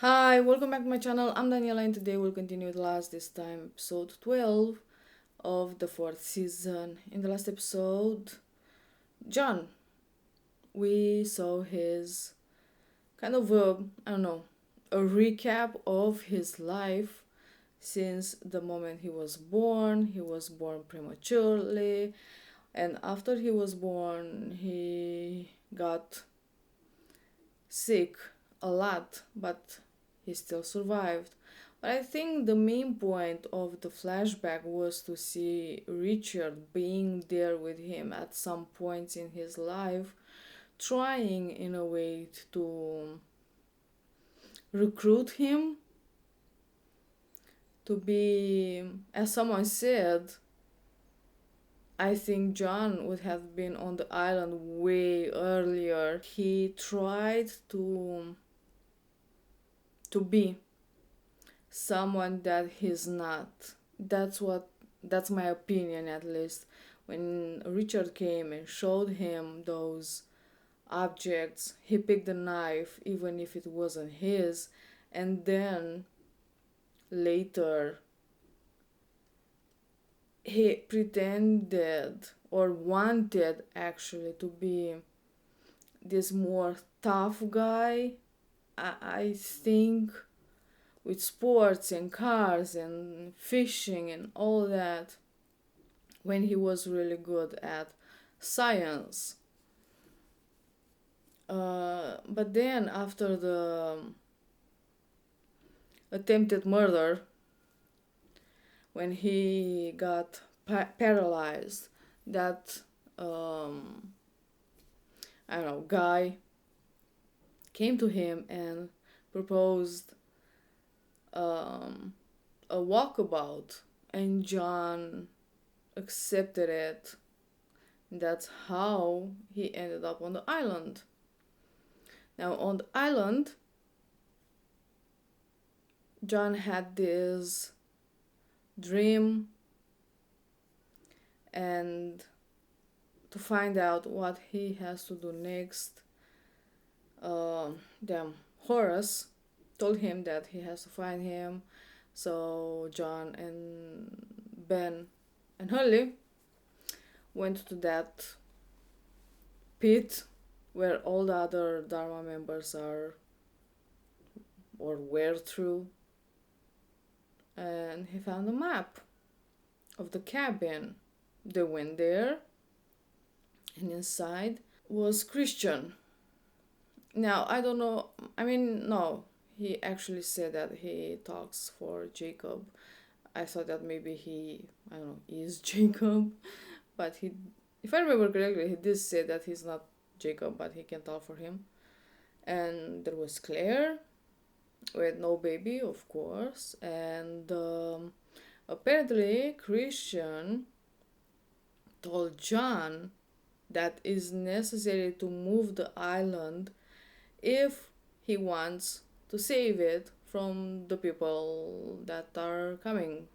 Hi, welcome back to my channel. I'm Daniela and today we'll continue the last, this time episode 12 of the fourth season. In the last episode, John, we saw his kind of I don't know, a recap of his life since the moment he was born. He was born prematurely, and after he was born, he got sick a lot, but he still survived. But I think the main point of the flashback was to see Richard being there with him at some points in his life, trying in a way to recruit him to be, as someone said, I think John would have been on the island way earlier. He tried to be someone that he's not. That's my opinion, at least. When Richard came and showed him those objects, he picked the knife even if it wasn't his, and then later he pretended or wanted actually to be this more tough guy. I think with sports and cars and fishing and all that, when he was really good at science. But then after the attempted murder, when he got paralyzed, that I don't know, guy came to him and proposed a walkabout, and John accepted it. That's how he ended up on the island. Now, on the island, John had this dream, and to find out what he has to do next, Horace told him that he has to find him. So John and Ben and Hurley went to that pit where all the other Dharma members are or were through, and he found a map of the cabin. They went there, and inside was Christian. Now, I don't know, no, he actually said that he talks for Jacob. I thought that maybe I don't know, is Jacob, but if I remember correctly, he did say that he's not Jacob, but he can talk for him. And there was Claire, with no baby, of course, and apparently Christian told John that is necessary to move the island if he wants to save it from the people that are coming.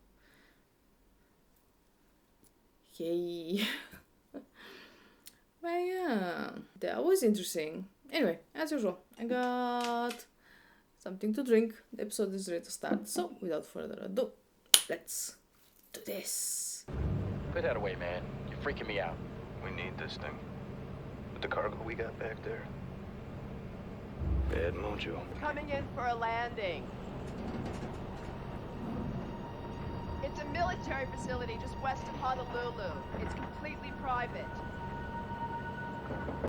Yay. But yeah, that was interesting. Anyway, as usual, I got something to drink. The episode is ready to start, so without further ado, let's do this. Put that away, man. You're freaking me out. We need this thing. With the cargo we got back there. Bad mojo. Coming in for a landing. It's a military facility just west of Honolulu. It's completely private.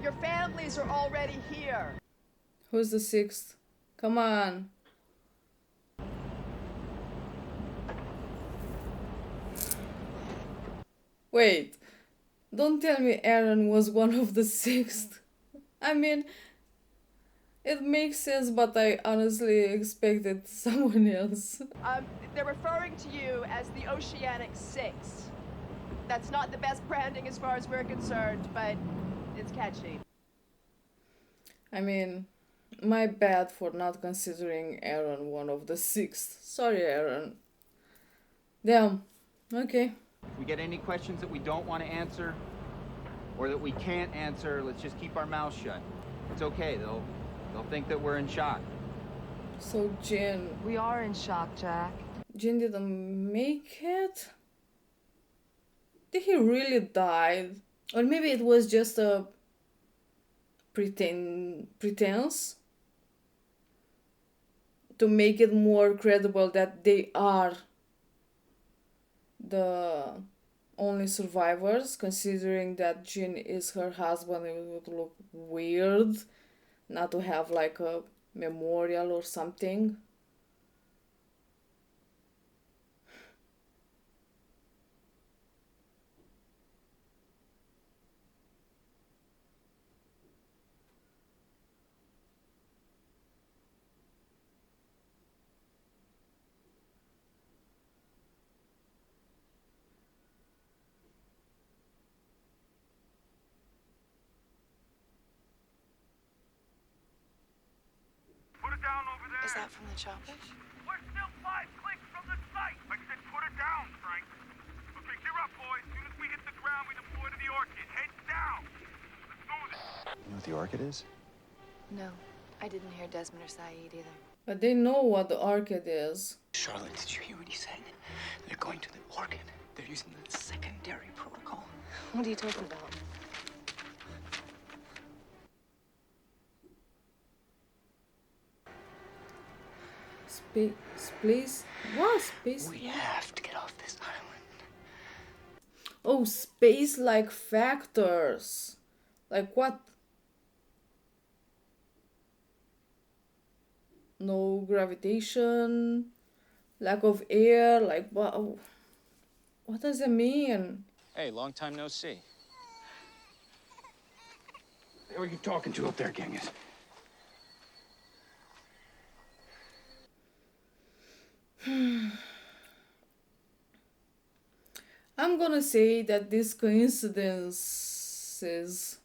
Your families are already here. Who's the sixth? Come on. Wait, don't tell me Aaron was one of the sixth. I mean, it makes sense, but I honestly expected someone else. They're referring to you as the Oceanic Six. That's not the best branding as far as we're concerned, but it's catchy. I mean, my bad for not considering Aaron one of the sixth. Sorry, Aaron. Damn. Okay. If we get any questions that we don't want to answer, or that we can't answer, let's just keep our mouths shut. It's okay, they'll think that we're in shock. So Jin We are in shock, Jack. didn't make it? Did he really die? Or maybe it was just a pretense to make it more credible that they are the only survivors, considering that Jin is her husband. It would look weird not to have like a memorial or something. Is that from the chopper? We're still 5 clicks from the site! I said put it down, Frank! Okay, gear up, boys. As soon as we hit the ground, we deploy to the Orchid. Heads down! Let's move it! You know what the Orchid is? No, I didn't hear Desmond or Saeed either. But they know what the Orchid is. Charlotte, did you hear what he said? They're going to the Orchid. They're using the secondary protocol. What are you talking about? Space? What? Space? We have to get off this island. Oh, space like factors. Like what? No gravitation, lack of air, like what? What does it mean? Hey, long time no see. Who are you talking to up there, Genghis? I'm gonna say that these coincidences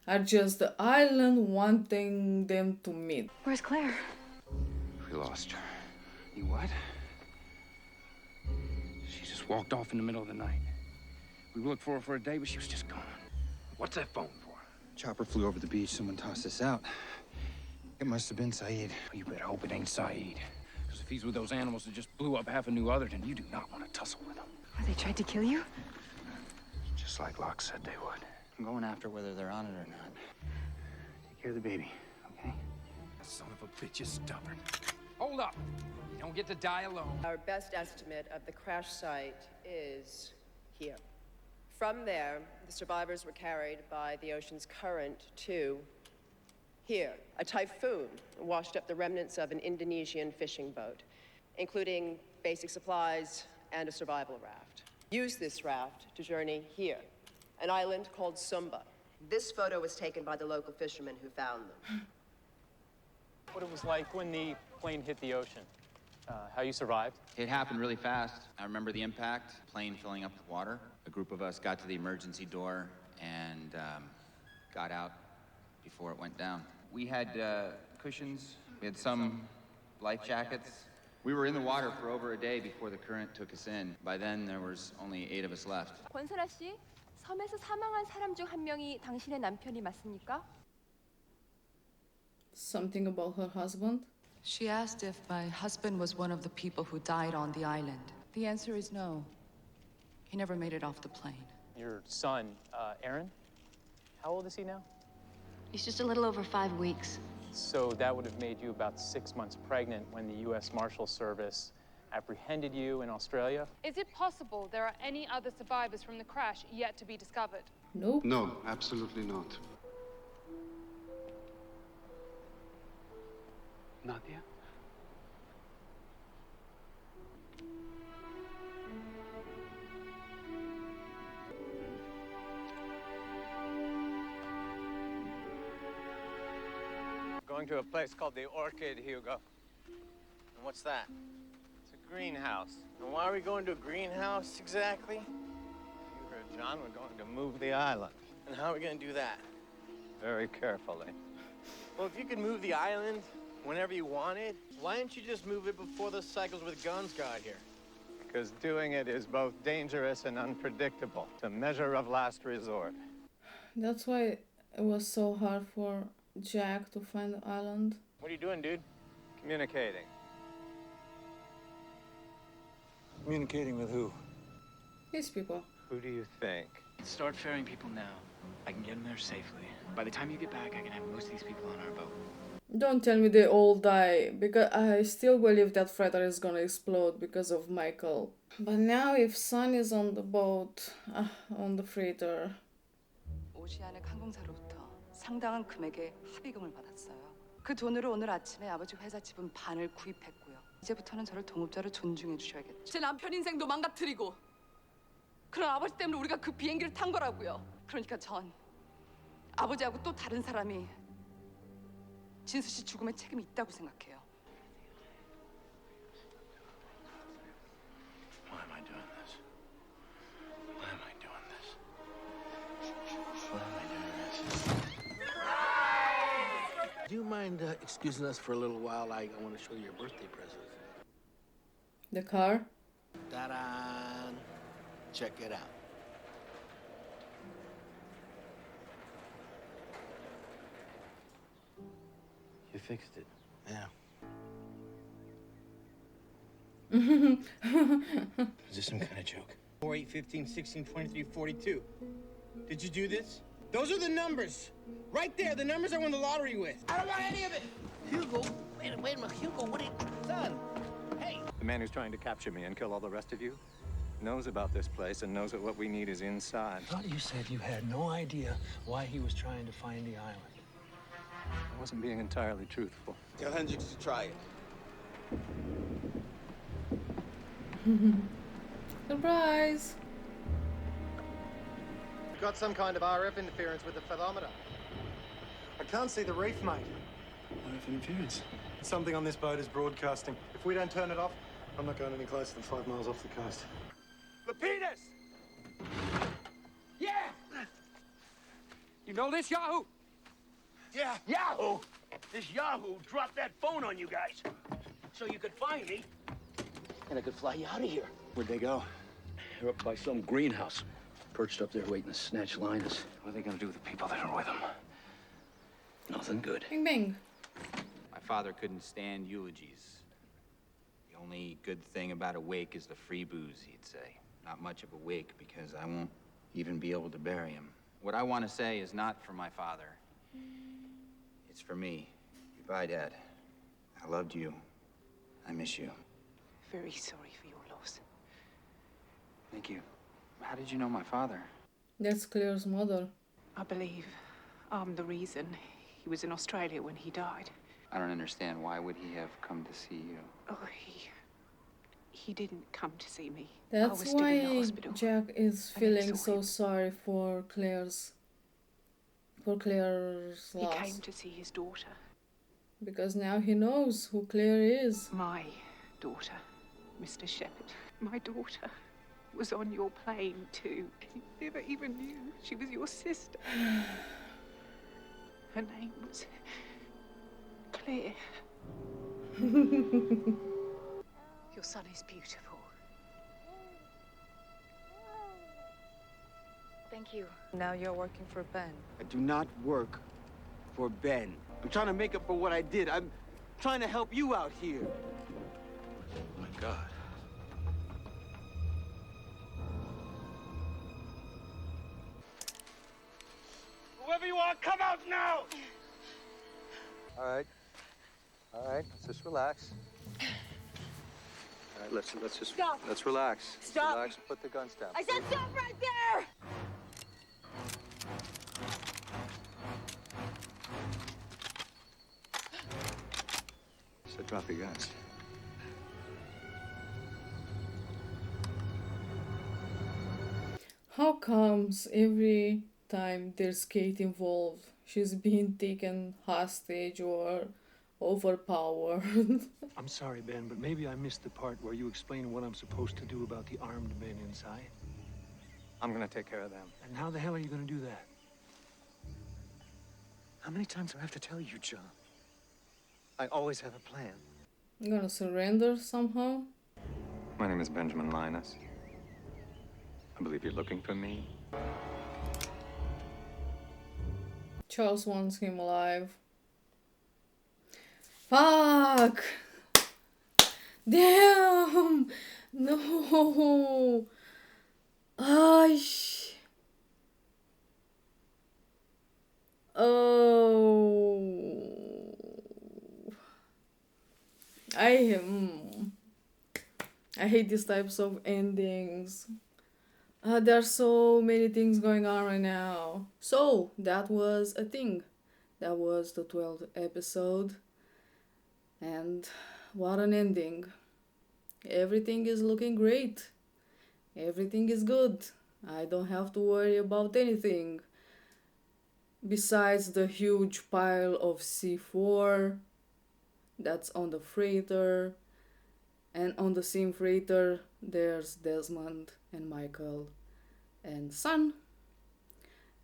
are just the island wanting them to meet. Where's Claire? We lost her. You what? She just walked off in the middle of the night. We looked for her for a day, but she was just gone. What's that phone for? Chopper flew over the beach. Someone tossed us out. It must have been Saeed. You better hope it ain't Saeed. Because if he's with those animals that just blew up half a New Other, then you do not want to tussle with him. Oh, they tried to kill you? Just like Locke said they would. I'm going after whether they're on it or not. Take care of the baby, okay? That son of a bitch is stubborn. Hold up! You don't get to die alone. Our best estimate of the crash site is here. From there, the survivors were carried by the ocean's current to here. A typhoon washed up the remnants of an Indonesian fishing boat, including basic supplies and a survival raft. Use this raft to journey here, an island called Sumba. This photo was taken by the local fishermen who found them. What it was like when the plane hit the ocean. How you survived. It happened really fast. I remember the impact, plane filling up with water. A group of us got to the emergency door and got out before it went down. We had cushions, we had some life jackets. We were in the water for over a day before the current took us in. By then, there was only 8 of us left. 권선아 씨, 섬에서 사망한 사람 중 한 명이 당신의 남편이 맞습니까? Something about her husband? She asked if my husband was one of the people who died on the island. The answer is no. He never made it off the plane. Your son, Aaron, how old is he now? He's just a little over 5 weeks. So that would have made you about 6 months pregnant when the U.S. Marshal Service apprehended you in Australia? Is it possible there are any other survivors from the crash yet to be discovered? Nope. No, absolutely not. Nadia? Going to a place called the Orchid, Hugo. And what's that? It's a greenhouse. And why are we going to a greenhouse exactly? You heard John, we're going to move the island. And how are we going to do that? Very carefully. Well, if you could move the island whenever you wanted, why didn't you just move it before the cycles with guns got here? Because doing it is both dangerous and unpredictable. It's a measure of last resort. That's why it was so hard for Jack to find the island. What are you doing, dude? Communicating. Communicating with who? These people. Who do you think? Start ferrying people now. I can get them there safely. By the time you get back, I can have most of these people on our boat. Don't tell me they all die, because I still believe that freighter is gonna explode because of Michael. But now if Son is on the boat, on the freighter. 오시아닉 항공사로부터 상당한 금액의 합의금을 받았어요. 그 돈으로 오늘 아침에 아버지 회사 지분 반을 구입했고요. 이제부터는 저를 동업자로 존중해 주셔야겠죠. 제 남편 인생도 망가뜨리고 그런 아버지 때문에 우리가 그 비행기를 탄 거라고요. 그러니까 전 아버지하고 또 다른 사람이 진수 씨 죽음에 책임이 있다고 생각해요. Why am I doing this? Why am I doing this? Why am I doing this? Do you mind excusing us for a little while? I want to show you your birthday present. The car? Ta-da! Check it out. You fixed it. Yeah. Is this some kind of joke? 4, 8, 15, 16, 23, 42. Did you do this? Those are the numbers. Right there, the numbers I won the lottery with. I don't want any of it. Hugo, wait a minute, Hugo, what are you... Son, hey! The man who's trying to capture me and kill all the rest of you knows about this place and knows that what we need is inside. I thought you said you had no idea why he was trying to find the island. I wasn't being entirely truthful. Tell Hendricks to try it. Surprise! We've got some kind of RF interference with the thermometer. I can't see the reef, mate. RF interference? Something on this boat is broadcasting. If we don't turn it off, I'm not going any closer than 5 miles off the coast. Lapidus! Yeah! You know this Yahoo? Yeah, Yahoo! This Yahoo dropped that phone on you guys. So you could find me, and I could fly you out of here. Where'd they go? They're up by some greenhouse. Perched up there waiting to snatch Linus. What are they gonna do with the people that are with them? Nothing good. Bing bing. My father couldn't stand eulogies. The only good thing about a wake is the free booze, he'd say. Not much of a wake because I won't even be able to bury him. What I want to say is not for my father. It's for me. Goodbye, Dad. I loved you. I miss you. Very sorry for your loss. Thank you. How did you know my father? That's Claire's mother. I believe I'm the reason he was in Australia when he died. I don't understand. Why would he have come to see you? Oh, he didn't come to see me. I That's was still in the why hospital. Jack is I never feeling saw so him. sorry for Claire's He loss. came to see his daughter. Because now he knows who Claire is. My daughter, Mr. Shepherd. My daughter was on your plane too. You never even knew she was your sister. Her name was Claire. Your son is beautiful. Thank you. Now you're working for Ben. I do not work for Ben. I'm trying to make up for what I did. I'm trying to help you out here. Oh my God. Whoever you are, come out now! All right. All right, let's just relax. All right, let's just... Stop. Let's relax. Stop. Relax, put the guns down. I said stop right there! So drop your guns. How comes every time there's Kate involved, she's being taken hostage or overpowered? I'm sorry, Ben, but maybe I missed the part where you explain what I'm supposed to do about the armed men inside. I'm gonna take care of them. And how the hell are you gonna do that? How many times do I have to tell you, John? I always have a plan. I'm gonna surrender somehow? My name is Benjamin Linus. I believe you're looking for me. Charles wants him alive. Fuck! Damn! No! Aish! Oh! I I hate these types of endings. There are so many things going on right now. So that was a thing. That was the 12th episode. And what an ending. Everything is looking great. Everything is good. I don't have to worry about anything. Besides the huge pile of C4 that's on the freighter. And on the same freighter, there's Desmond and Michael and Son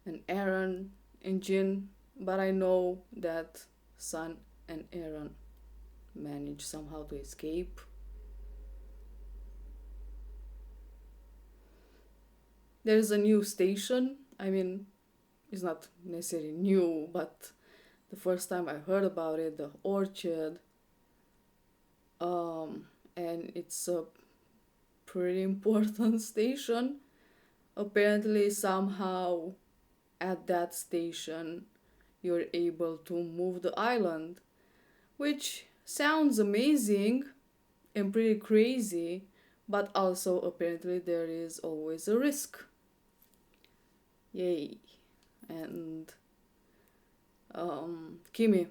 and Aaron and Jin. But I know that Son and Aaron managed somehow to escape. There's a new station. I mean, it's not necessarily new, but the first time I heard about it, the Orchard. And it's a pretty important station. Apparently, somehow, at that station, you're able to move the island, which sounds amazing and pretty crazy, but also apparently there is always a risk. Yay. And Kimmy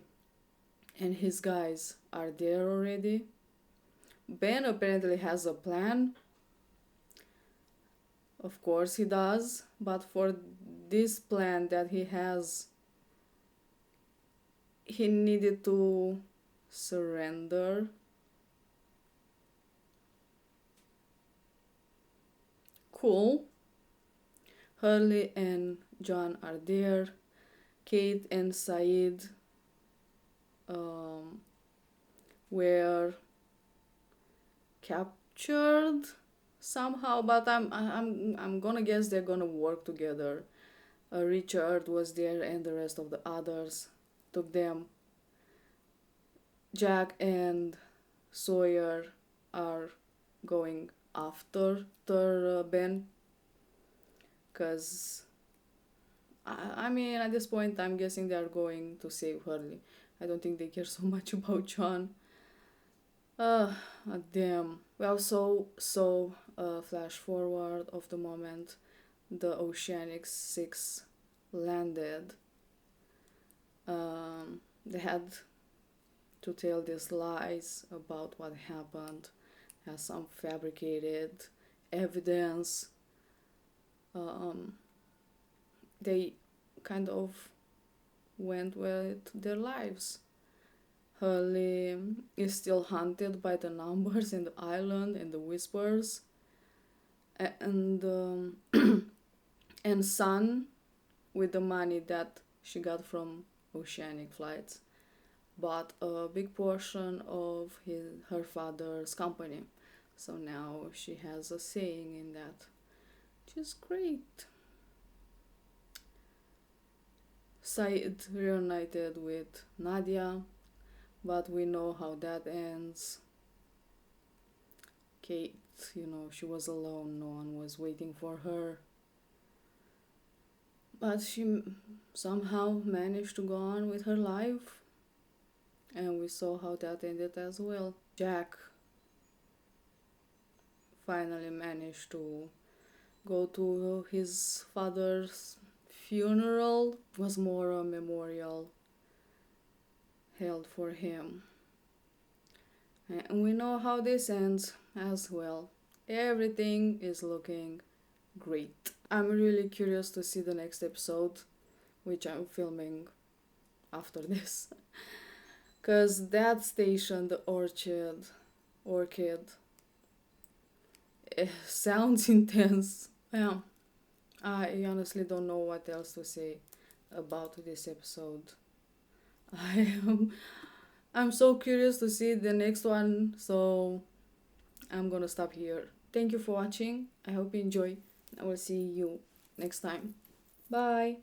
and his guys are there already. Ben apparently has a plan. Of course he does, but for this plan that he has, he needed to surrender. Cool. Hurley and John are there. Kate and Said were captured somehow, but I'm gonna guess they're gonna work together. Richard was there and the rest of the others took them. Jack and Sawyer are going after Ben, because I mean at this point I'm guessing they are going to save Hurley. I don't think they care so much about John. Damn. Well, so flash forward of the moment the Oceanic 6 landed. They had to tell these lies about what happened, has some fabricated evidence. They kind of went with their lives. Hurley is still haunted by the numbers in the island and the whispers. And and Son, with the money that she got from Oceanic flights, bought a big portion of her father's company. So now she has a saying in that, which is great. Said reunited with Nadia, but we know how that ends. Kate, she was alone, no one was waiting for her. But she somehow managed to go on with her life. And we saw how that ended as well. Jack finally managed to go to his father's funeral. It was more a memorial held for him. And we know how this ends as well. Everything is looking great. I'm really curious to see the next episode, which I'm filming after this. Because that station, the Orchid, it sounds intense. Yeah, I honestly don't know what else to say about this episode. I'm so curious to see the next one, so I'm gonna stop here. Thank you for watching. I hope you enjoy. I will see you next time. Bye.